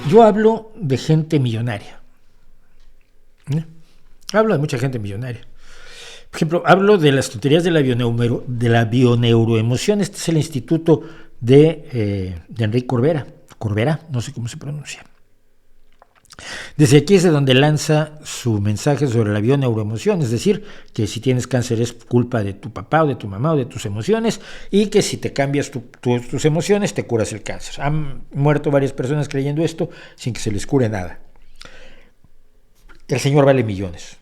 Yo hablo de gente millonaria. ¿Eh? Hablo de mucha gente millonaria. Por ejemplo, hablo de las tonterías de la bioneuroemoción. Este es el instituto de Enrique Corbera, no sé cómo se pronuncia. Desde aquí es de donde lanza su mensaje sobre la bioneuroemoción, es decir, que si tienes cáncer es culpa de tu papá o de tu mamá o de tus emociones, y que si te cambias tus emociones te curas el cáncer. Han muerto varias personas creyendo esto sin que se les cure nada. El señor vale millones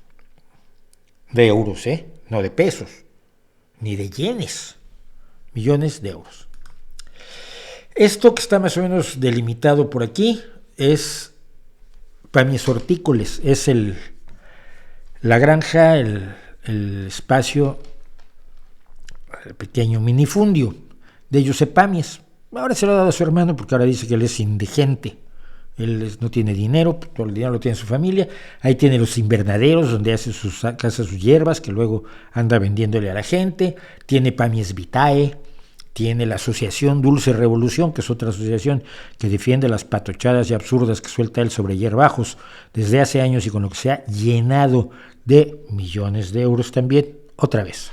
de euros, no de pesos, ni de yenes, millones de euros. Esto que está más o menos delimitado por aquí es Pamias Hortícoles, es la granja, el espacio, el pequeño minifundio de Josep Pamias. Ahora se lo ha dado a su hermano porque ahora dice que él es indigente. Él no tiene dinero, todo el dinero lo tiene su familia. Ahí tiene los invernaderos donde hace sus hierbas que luego anda vendiéndole a la gente. Tiene Pamias Vitae, tiene la asociación Dulce Revolución, que es otra asociación que defiende las patochadas y absurdas que suelta él sobre hierbajos desde hace años y con lo que se ha llenado de millones de euros también, otra vez.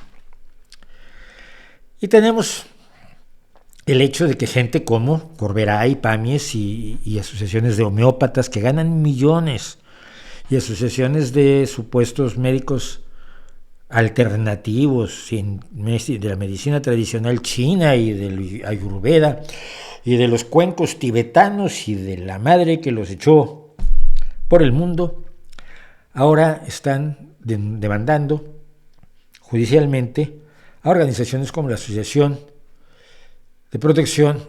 Y tenemos el hecho de que gente como Corbera y Pamias y asociaciones de homeópatas que ganan millones y asociaciones de supuestos médicos alternativos de la medicina tradicional china y del Ayurveda y de los cuencos tibetanos y de la madre que los echó por el mundo, ahora están demandando judicialmente a organizaciones como la Asociación de Protección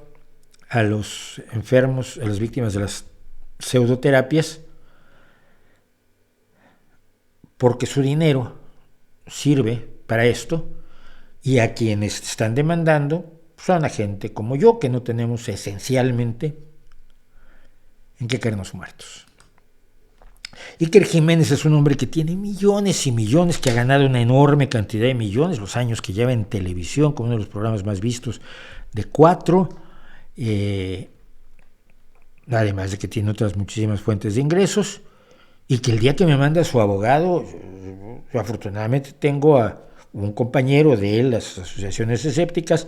a los enfermos, a las víctimas de las pseudoterapias, porque su dinero sirve para esto, y a quienes están demandando son a gente como yo, que no tenemos esencialmente en qué caernos muertos. Iker Jiménez es un hombre que tiene millones y millones, que ha ganado una enorme cantidad de millones, los años que lleva en televisión, como uno de los programas más vistos de 4, además de que tiene otras muchísimas fuentes de ingresos, y que el día que me manda su abogado, yo afortunadamente tengo a un compañero de él, las asociaciones escépticas,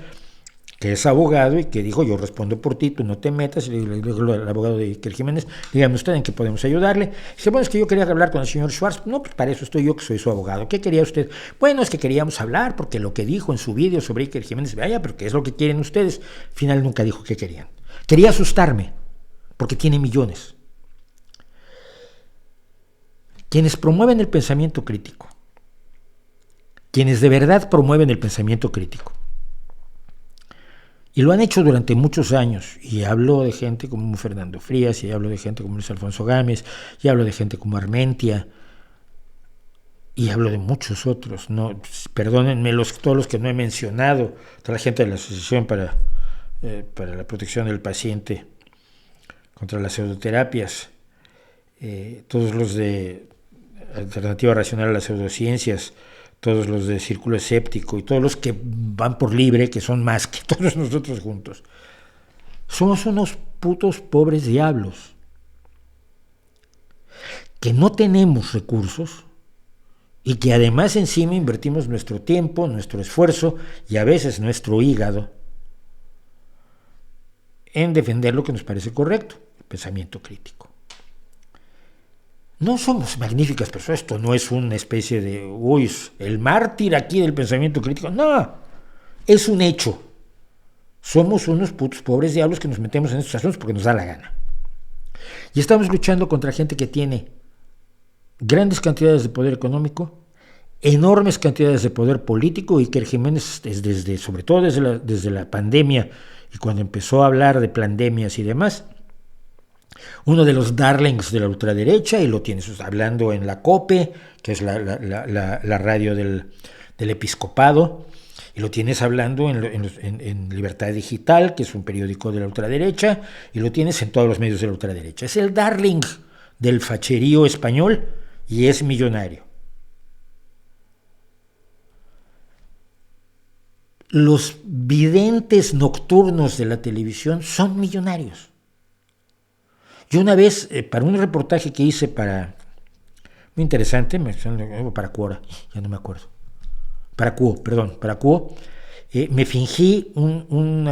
que es abogado y que dijo: yo respondo por ti, tú no te metas. Y le dijo al abogado de Iker Jiménez: dígame usted en qué podemos ayudarle. Dice: bueno, es que yo quería hablar con el señor Schwartz. No, pues para eso estoy yo, que soy su abogado. ¿Qué quería usted? Bueno, es que queríamos hablar porque lo que dijo en su vídeo sobre Iker Jiménez, vaya, pero ¿qué es lo que quieren ustedes? Al final nunca dijo qué querían. Quería asustarme porque tiene millones. Quienes promueven el pensamiento crítico, quienes de verdad promueven el pensamiento crítico, y lo han hecho durante muchos años, y hablo de gente como Fernando Frías, y hablo de gente como Luis Alfonso Gámez, y hablo de gente como Armentia, y hablo de muchos otros, no, perdónenme todos los que no he mencionado, toda la gente de la Asociación para la Protección del Paciente contra las Pseudoterapias, todos los de Alternativa Racional a las Pseudociencias, todos los de Círculo Escéptico y todos los que van por libre, que son más que todos nosotros juntos. Somos unos putos pobres diablos que no tenemos recursos y que además encima invertimos nuestro tiempo, nuestro esfuerzo y a veces nuestro hígado en defender lo que nos parece correcto, el pensamiento crítico. No somos magníficas personas, esto no es una especie de, el mártir aquí del pensamiento crítico, no, es un hecho. Somos unos putos pobres diablos que nos metemos en estos asuntos porque nos da la gana. Y estamos luchando contra gente que tiene grandes cantidades de poder económico, enormes cantidades de poder político, y Iker Jiménez, sobre todo desde la pandemia y cuando empezó a hablar de pandemias y demás, uno de los darlings de la ultraderecha, y lo tienes hablando en la COPE, que es la radio del episcopado, y lo tienes hablando en Libertad Digital, que es un periódico de la ultraderecha, y lo tienes en todos los medios de la ultraderecha. Es el darling del facherío español y es millonario. Los videntes nocturnos de la televisión son millonarios. Yo una vez, para un reportaje que hice muy interesante, para Quora, ya no me acuerdo, para Cuo, me fingí un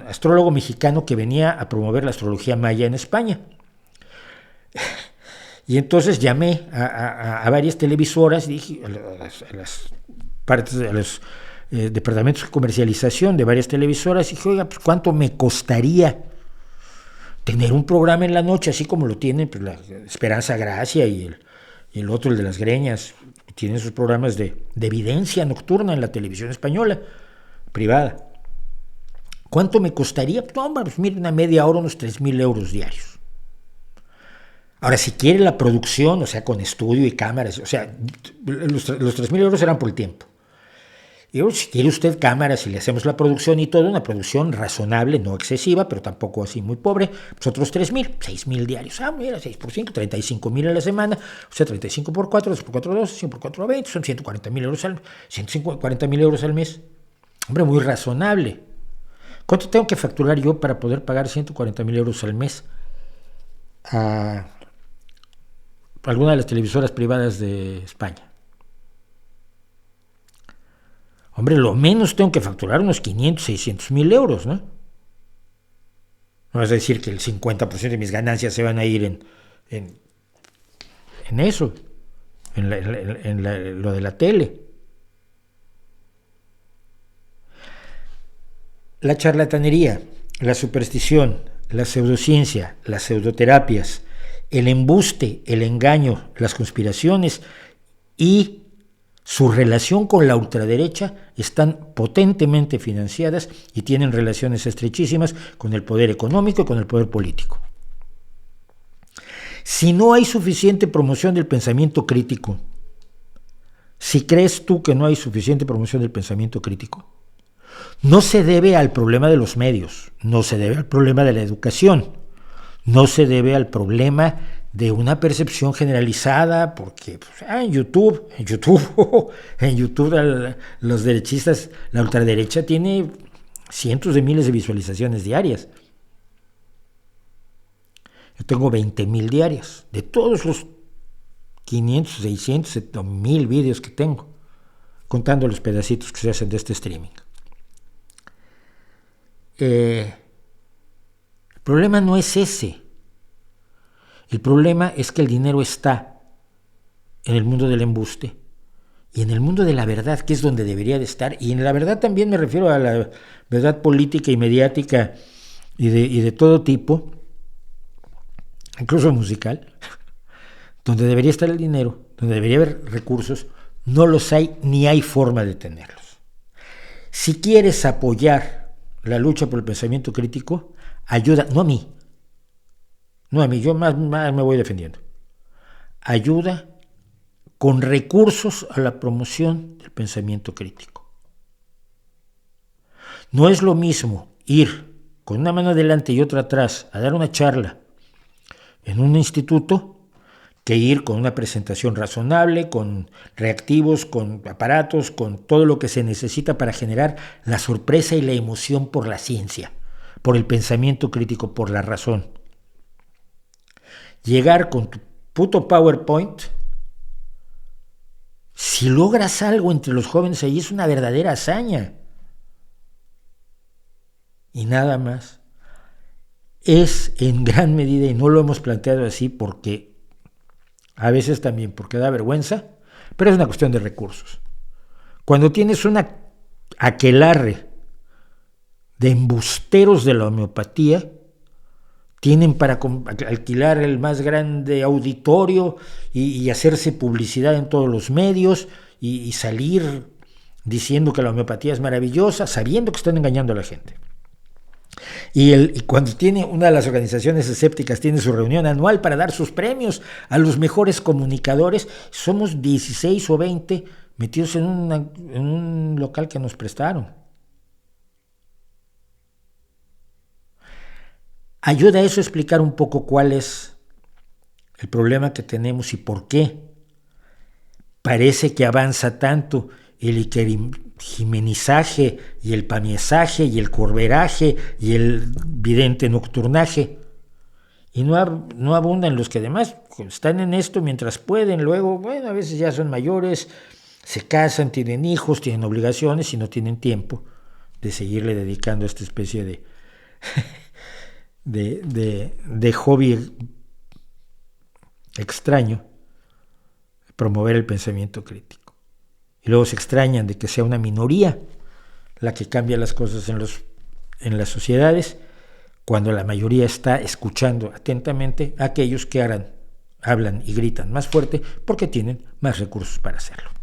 astrólogo mexicano que venía a promover la astrología maya en España. Y entonces llamé a varias televisoras, dije, a las partes de los departamentos de comercialización de varias televisoras, y dije, oiga, pues ¿cuánto me costaría tener un programa en la noche, así como lo tienen pues, la Esperanza Gracia y el otro, el de las Greñas? Tienen sus programas de evidencia nocturna en la televisión española, privada. ¿Cuánto me costaría? No, pues mire, una media hora, unos 3,000 euros diarios. Ahora, si quiere la producción, o sea, con estudio y cámaras, o sea, los 3,000 euros eran por el tiempo. Y luego, si quiere usted cámaras y le hacemos la producción y todo, una producción razonable, no excesiva, pero tampoco así muy pobre, pues otros 3,000, 6,000 diarios. Mira, 6 por 5, 35,000 a la semana, o sea, 35 por 4, 2 por 4, 12, 100 por 4, 20, son 140,000 euros al mes. Hombre, muy razonable. ¿Cuánto tengo que facturar yo para poder pagar 140,000 euros al mes a alguna de las televisoras privadas de España? Hombre, lo menos tengo que facturar unos 500, 600,000 euros, ¿no? No es decir que el 50% de mis ganancias se van a ir en eso, en lo de la tele. La charlatanería, la superstición, la pseudociencia, las pseudoterapias, el embuste, el engaño, las conspiraciones y su relación con la ultraderecha están potentemente financiadas y tienen relaciones estrechísimas con el poder económico y con el poder político. Si no hay suficiente promoción del pensamiento crítico, si crees tú que no hay suficiente promoción del pensamiento crítico, no se debe al problema de los medios, no se debe al problema de la educación, no se debe al problema de una percepción generalizada, porque en YouTube los derechistas, la ultraderecha tiene cientos de miles de visualizaciones diarias. Yo tengo 20,000 diarias, de todos los 500, 600, 1,000 vídeos que tengo, contando los pedacitos que se hacen de este streaming. El problema no es ese. El problema es que el dinero está en el mundo del embuste y en el mundo de la verdad, que es donde debería de estar. Y en la verdad también me refiero a la verdad política y mediática y de todo tipo, incluso musical, donde debería estar el dinero, donde debería haber recursos. No los hay ni hay forma de tenerlos. Si quieres apoyar la lucha por el pensamiento crítico, ayuda, no a mí, yo más me voy defendiendo. Ayuda con recursos a la promoción del pensamiento crítico. No es lo mismo ir con una mano adelante y otra atrás a dar una charla en un instituto que ir con una presentación razonable, con reactivos, con aparatos, con todo lo que se necesita para generar la sorpresa y la emoción por la ciencia, por el pensamiento crítico, por la razón. Llegar con tu puto PowerPoint, si logras algo entre los jóvenes ahí, es una verdadera hazaña. Y nada más. Es en gran medida, y no lo hemos planteado así porque a veces también porque da vergüenza, pero es una cuestión de recursos. Cuando tienes una aquelarre de embusteros de la homeopatía, tienen para alquilar el más grande auditorio y hacerse publicidad en todos los medios y salir diciendo que la homeopatía es maravillosa, sabiendo que están engañando a la gente. Y cuando tiene una de las organizaciones escépticas, tiene su reunión anual para dar sus premios a los mejores comunicadores, somos 16 o 20 metidos en un local que nos prestaron. Ayuda a eso a explicar un poco cuál es el problema que tenemos y por qué parece que avanza tanto el jimenizaje y el pamiesaje y el corberaje y el vidente nocturnaje Y no abundan los que además están en esto mientras pueden, luego, bueno, a veces ya son mayores, se casan, tienen hijos, tienen obligaciones y no tienen tiempo de seguirle dedicando a esta especie de hobby extraño, promover el pensamiento crítico. Y luego se extrañan de que sea una minoría la que cambia las cosas en las sociedades, cuando la mayoría está escuchando atentamente a aquellos que hablan y gritan más fuerte porque tienen más recursos para hacerlo.